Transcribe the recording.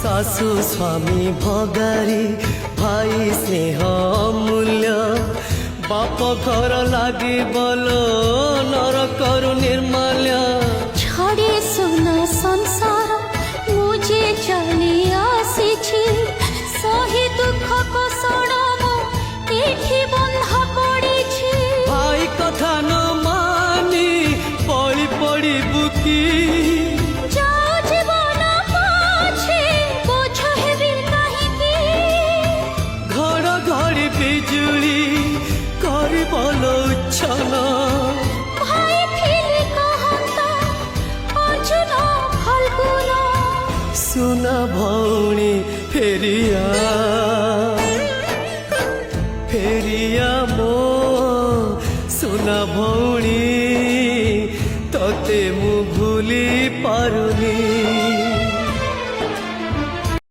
শাশু স্বামী ভগারি ভাই স্নেহ অমূল্য বাপ ঘর লাগি বল নরকরু निर्मल्य छड़े सुना संसार मुझे चली आसी सही दुख को सड़मु एठी बंधा पड़ी भाई कथा न मानी पड़ी पड़ी बुकी जाओ जीवन पाछे बोझ हेबी काहीकि घड़ी बिजुली करी बल उच्छन भाई थिली कहता अर्जुन फल्गुन सुना भौणी फेरिया फेरिया मो सुना भौणी